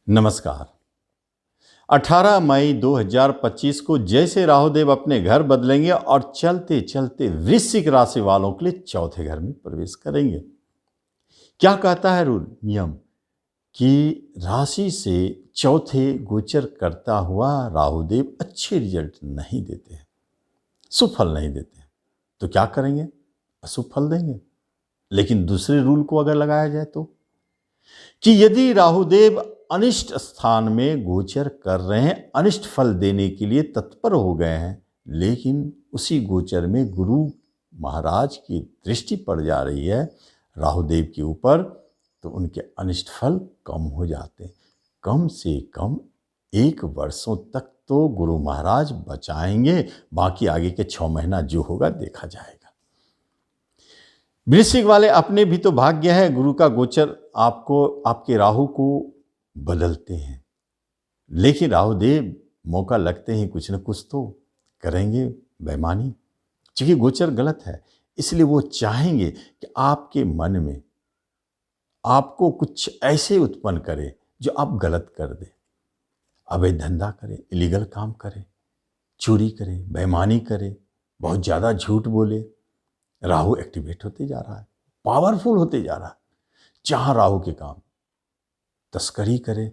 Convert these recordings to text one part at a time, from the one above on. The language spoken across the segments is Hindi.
नमस्कार। 18 मई 2025 को जैसे राहुदेव अपने घर बदलेंगे और चलते चलते वृश्चिक राशि वालों के लिए चौथे घर में प्रवेश करेंगे। क्या कहता है रूल नियम कि राशि से चौथे गोचर करता हुआ राहुदेव अच्छे रिजल्ट नहीं देते हैं, शुभ फल नहीं देते हैं। तो क्या करेंगे? अशुभ फल देंगे। लेकिन दूसरे रूल को अगर लगाया जाए तो कि यदि राहुदेव अनिष्ट स्थान में गोचर कर रहे हैं, अनिष्ट फल देने के लिए तत्पर हो गए हैं, लेकिन उसी गोचर में गुरु महाराज की दृष्टि पड़ जा रही है राहुदेव के ऊपर, तो उनके अनिष्ट फल कम हो जाते हैं। कम से कम 1 वर्षों तक तो गुरु महाराज बचाएंगे, बाकी आगे के 6 महीना जो होगा देखा जाएगा। वृश्चिक वाले अपने भी तो भाग्य है, गुरु का गोचर आपको आपके राहु को बदलते हैं, लेकिन राहुदेव मौका लगते ही कुछ न कुछ तो करेंगे बेईमानी। क्योंकि गोचर गलत है, इसलिए वो चाहेंगे कि आपके मन में आपको कुछ ऐसे उत्पन्न करे जो आप गलत कर दे, अवैध धंधा करे, इलीगल काम करे, चोरी करे, बेईमानी करे, बहुत ज़्यादा झूठ बोले। राहु एक्टिवेट होते जा रहा है, पावरफुल होते जा रहा है। जहाँ राहु के काम तस्करी करे,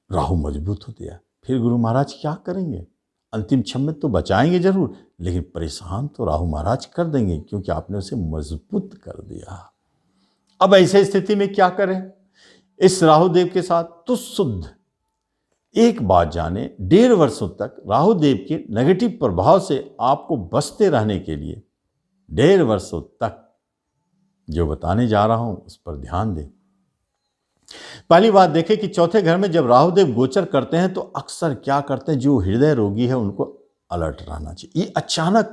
राहु मजबूत होते जाए। फिर गुरु महाराज क्या करेंगे? अंतिम क्षण में तो बचाएंगे जरूर, लेकिन परेशान तो राहु महाराज कर देंगे, क्योंकि आपने उसे मजबूत कर दिया। अब ऐसे स्थिति में क्या करें इस राहुदेव के साथ? तो शुद्ध एक बात जाने, 1.5 वर्षों तक राहुदेव के नेगेटिव प्रभाव से आपको बचते रहने के लिए 1.5 वर्षों तक जो बताने जा रहा हूं उस पर ध्यान दें। पहली बात देखें कि चौथे घर में जब राहुदेव गोचर करते हैं तो अक्सर क्या करते हैं, जो हृदय रोगी है उनको अलर्ट रहना चाहिए। ये अचानक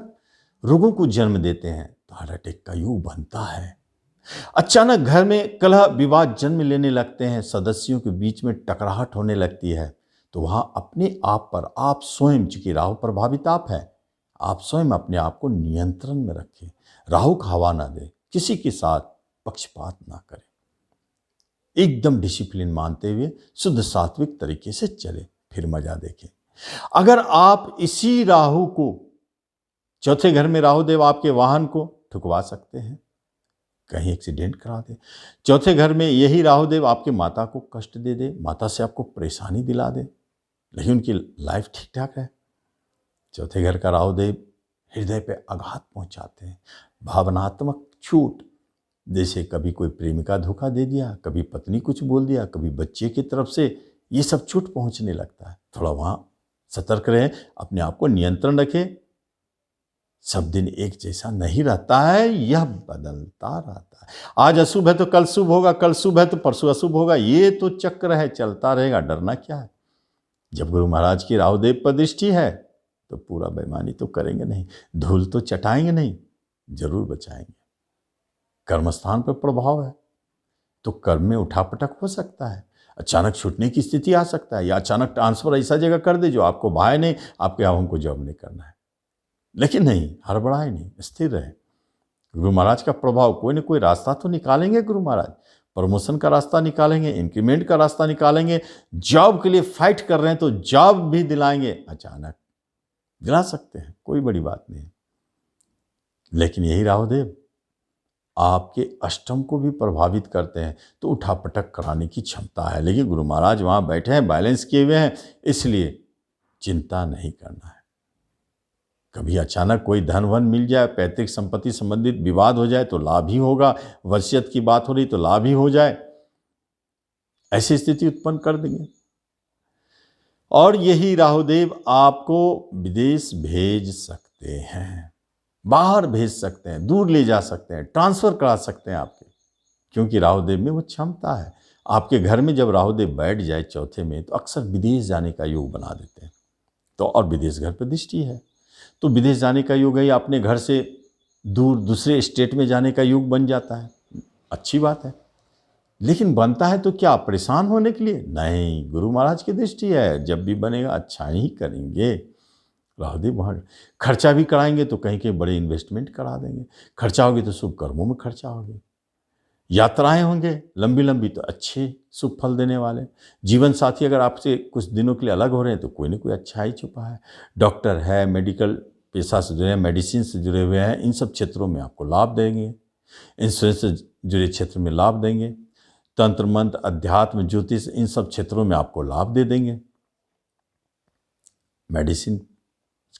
रोगों को जन्म देते हैं, तो हार्ट अटैक का योग बनता है। अचानक घर में कलह विवाद जन्म लेने लगते हैं, सदस्यों के बीच में टकराहट होने लगती है। तो वहां अपने आप पर आप स्वयं, चूंकि राहु प्रभावित आप है, आप स्वयं अपने आप को नियंत्रण में रखें। राहु का हवा ना दे, किसी के साथ पक्षपात ना करें, एकदम डिसिप्लिन मानते हुए शुद्ध सात्विक तरीके से चले, फिर मजा देखें। अगर आप इसी राहु को, चौथे घर में राहुदेव आपके वाहन को ठुकवा सकते हैं, कहीं एक्सीडेंट करा दे। चौथे घर में यही राहुदेव आपके माता को कष्ट दे दे, माता से आपको परेशानी दिला दे, लेकिन उनकी लाइफ ठीक ठाक है। चौथे घर का राहुदेव हृदय पे आघात पहुंचाते हैं, भावनात्मक छूट, जैसे कभी कोई प्रेमिका धोखा दे दिया, कभी पत्नी कुछ बोल दिया, कभी बच्चे की तरफ से, ये सब छूट पहुंचने लगता है। थोड़ा वहाँ सतर्क रहें, अपने आप को नियंत्रण रखें। सब दिन एक जैसा नहीं रहता है, यह बदलता रहता है। आज अशुभ है तो कल शुभ होगा, कल शुभ है तो परसों अशुभ होगा। ये तो चक्र है, चलता रहेगा, डरना क्या है। जब गुरु महाराज की राहुदेव पर दृष्टि है तो पूरा बेईमानी तो करेंगे नहीं, धूल तो चटाएंगे नहीं, जरूर बचाएंगे। कर्मस्थान पर प्रभाव है तो कर्म में उठापटक हो सकता है, अचानक छूटने की स्थिति आ सकता है, या अचानक ट्रांसफर ऐसा जगह कर दे जो आपको भाए नहीं, आपके यहाँ हमको जॉब नहीं करना है। लेकिन नहीं, हड़बड़ाए नहीं, स्थिर रहे। गुरु महाराज का प्रभाव, कोई ना कोई रास्ता तो निकालेंगे गुरु महाराज। प्रमोशन का रास्ता निकालेंगे, इंक्रीमेंट का रास्ता निकालेंगे, जॉब के लिए फाइट कर रहे हैं तो जॉब भी दिलाएंगे, अचानक दिला सकते हैं, कोई बड़ी बात नहीं। लेकिन यही राहुदेव आपके अष्टम को भी प्रभावित करते हैं, तो उठापटक कराने की क्षमता है। लेकिन गुरु महाराज वहाँ बैठे हैं, बैलेंस किए हुए हैं, इसलिए चिंता नहीं करना है। कभी अचानक कोई धन वन मिल जाए, पैतृक संपत्ति संबंधित विवाद हो जाए तो लाभ ही होगा, वसीयत की बात हो रही तो लाभ ही हो जाए, ऐसी स्थिति उत्पन्न कर देंगे। और यही राहुदेव आपको विदेश भेज सकते हैं, बाहर भेज सकते हैं, दूर ले जा सकते हैं, ट्रांसफर करा सकते हैं आपके, क्योंकि राहुदेव में वो क्षमता है। आपके घर में जब राहुदेव बैठ जाए चौथे में, तो अक्सर विदेश जाने का योग बना देते हैं। तो और विदेश घर पर दृष्टि है, तो विदेश जाने का योग है, अपने घर से दूर दूसरे स्टेट में जाने का योग बन जाता है, अच्छी बात है। लेकिन बनता है तो क्या परेशान होने के लिए? नहीं, गुरु महाराज की दृष्टि है, जब भी बनेगा अच्छा ही करेंगे। राहुदेव वहाँ खर्चा भी कराएंगे तो कहीं कहीं बड़े इन्वेस्टमेंट करा देंगे, खर्चा होगी तो शुभ कर्मों में खर्चा होगी। यात्राएं होंगे लंबी लंबी तो अच्छे शुभ फल देने वाले। जीवन साथी अगर आपसे कुछ दिनों के लिए अलग हो रहे हैं तो कोई ना कोई अच्छा ही छुपा है। डॉक्टर है, मेडिकल पेशा से जुड़े हैं, मेडिसिन से जुड़े हुए हैं, इन सब क्षेत्रों में आपको लाभ देंगे। इंश्योरेंस से जुड़े क्षेत्र में लाभ देंगे। तंत्र मंत्र, अध्यात्म, ज्योतिष, इन सब क्षेत्रों में आपको लाभ दे देंगे। मेडिसिन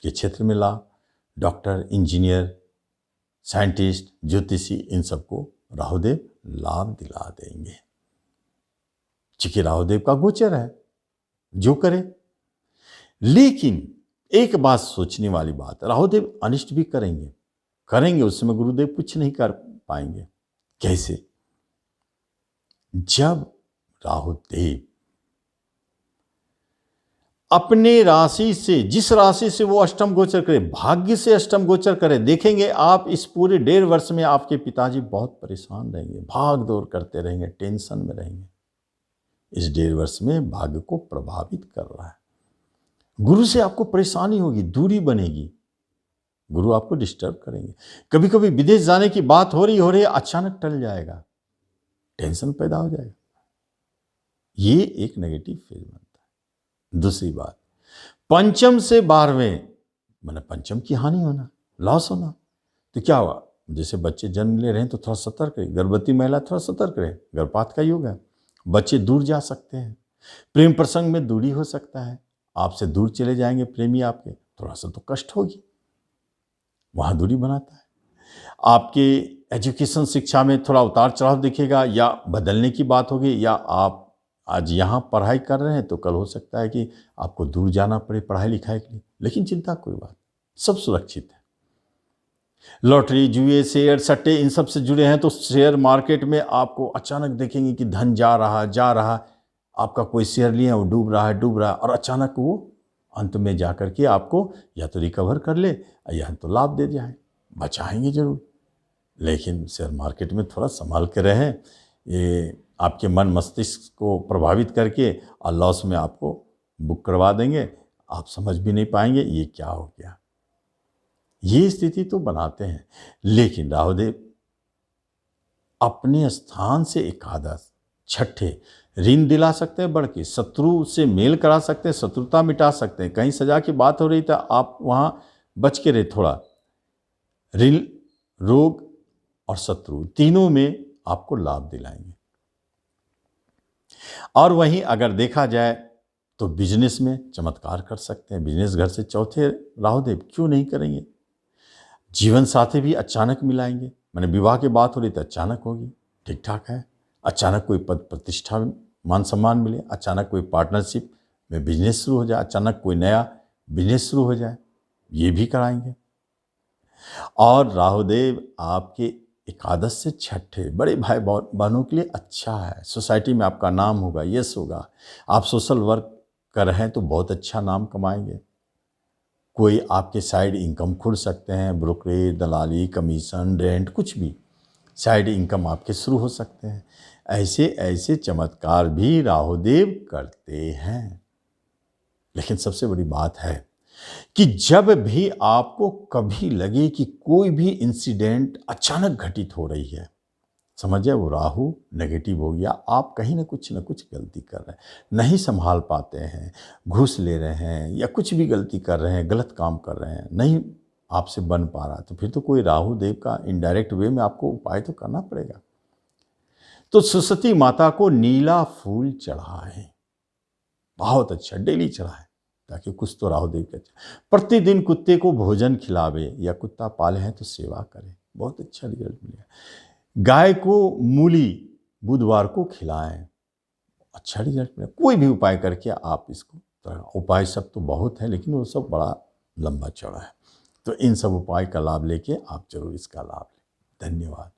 के क्षेत्र में लाभ, डॉक्टर, इंजीनियर, साइंटिस्ट, ज्योतिषी, इन सबको राहुदेव लाभ दिला देंगे। चूंकि राहुदेव का गोचर है, जो करे। लेकिन एक बात सोचने वाली बात, राहुदेव अनिष्ट भी करेंगे उस समय गुरुदेव कुछ नहीं कर पाएंगे। कैसे? जब राहुदेव अपने राशि से, जिस राशि से वो अष्टम गोचर करे, भाग्य से अष्टम गोचर करे, देखेंगे आप इस पूरे 1.5 वर्ष में आपके पिताजी बहुत परेशान रहेंगे, भाग दौड़ करते रहेंगे, टेंशन में रहेंगे। इस 1.5 वर्ष में भाग्य को प्रभावित कर रहा है। गुरु से आपको परेशानी होगी, दूरी बनेगी, गुरु आपको डिस्टर्ब करेंगे। कभी कभी विदेश जाने की बात हो रही अचानक टल जाएगा, टेंशन पैदा हो जाएगा। ये एक नेगेटिव फेज बनता है। दूसरी बात, पंचम से 12वें, माने पंचम की हानि होना, लॉस होना। तो क्या हुआ? जैसे बच्चे जन्म ले रहे हैं तो थोड़ा सतर्क रहे, गर्भवती महिला थोड़ा सतर्क रहे, गर्भपात का युग है, बच्चे दूर जा सकते हैं, प्रेम प्रसंग में दूरी हो सकता है, आपसे दूर चले जाएंगे प्रेमी आपके, थोड़ा सा तो कष्ट होगी, वहां दूरी बनाता है। आपके एजुकेशन, शिक्षा में थोड़ा उतार चढ़ाव दिखेगा, या बदलने की बात होगी, या आप आज यहाँ पढ़ाई कर रहे हैं तो कल हो सकता है कि आपको दूर जाना पड़े पढ़ाई लिखाई के लिए। लेकिन चिंता कोई बात, सब सुरक्षित है। लॉटरी, जुए, शेयर, सट्टे, इन सब से जुड़े हैं तो शेयर मार्केट में आपको अचानक देखेंगे कि धन जा रहा, आपका कोई शेयर लिए वो डूब रहा है, और अचानक वो अंत में जाकर के आपको या तो रिकवर कर ले या तो लाभ दे जाए। बचाएंगे जरूर, लेकिन शेयर मार्केट में थोड़ा संभाल के रहें, ये आपके मन मस्तिष्क को प्रभावित करके और लॉस में आपको बुक करवा देंगे, आप समझ भी नहीं पाएंगे ये क्या हो गया। ये स्थिति तो बनाते हैं। लेकिन राहुदेव अपने स्थान से एकादश, छठे ऋण दिला सकते हैं, बढ़ के शत्रु से मेल करा सकते हैं, शत्रुता मिटा सकते हैं। कहीं सजा की बात हो रही तो आप वहां बच के रहे थोड़ा। ऋण, रोग और शत्रु तीनों में आपको लाभ दिलाएंगे। और वहीं अगर देखा जाए तो बिजनेस में चमत्कार कर सकते हैं। बिजनेस घर से चौथे राहुदेव क्यों नहीं करेंगे। जीवन साथी भी अचानक मिलाएंगे, मैंने विवाह की बात हो रही तो अचानक होगी, ठीक ठाक है। अचानक कोई पद प्रतिष्ठा, मान सम्मान मिले, अचानक कोई पार्टनरशिप में बिजनेस शुरू हो जाए, अचानक कोई नया बिजनेस शुरू हो जाए, ये भी कराएंगे। और राहुदेव आपके एकादश से छठे बड़े भाई बहनों के लिए अच्छा है। सोसाइटी में आपका नाम होगा, यश होगा। आप सोशल वर्क कर रहे हैं तो बहुत अच्छा नाम कमाएंगे। कोई आपके साइड इनकम खुल सकते हैं, ब्रोकरेज, दलाली, कमीशन, रेंट, कुछ भी साइड इनकम आपके शुरू हो सकते हैं। ऐसे ऐसे चमत्कार भी राहुदेव करते हैं। लेकिन सबसे बड़ी बात है कि जब भी आपको कभी लगे कि कोई भी इंसिडेंट अचानक घटित हो रही है, समझिए वो राहु नेगेटिव हो गया, आप कहीं ना कुछ गलती कर रहे हैं, नहीं संभाल पाते हैं, घूस ले रहे हैं या कुछ भी गलती कर रहे हैं, गलत काम कर रहे हैं, नहीं आपसे बन पा रहा, तो फिर तो कोई राहु देव का इनडायरेक्ट वे में आपको उपाय तो करना पड़ेगा। तो सरस्वती माता को नीला फूल चढ़ाएं, बहुत अच्छा, डेली चढ़ाएं, ताकि कुछ तो राहुदेव के अच्छा। प्रतिदिन कुत्ते को भोजन खिलावे, या कुत्ता पाले हैं तो सेवा करें, बहुत अच्छा रिजल्ट मिलेगा। गाय को मूली बुधवार को खिलाएं, अच्छा रिजल्ट मिलेगा। कोई भी उपाय करके आप इसको, उपाय सब तो बहुत है लेकिन वो सब बड़ा लंबा चौड़ा है, तो इन सब उपाय का लाभ लेके आप जरूर इसका लाभ लें। धन्यवाद।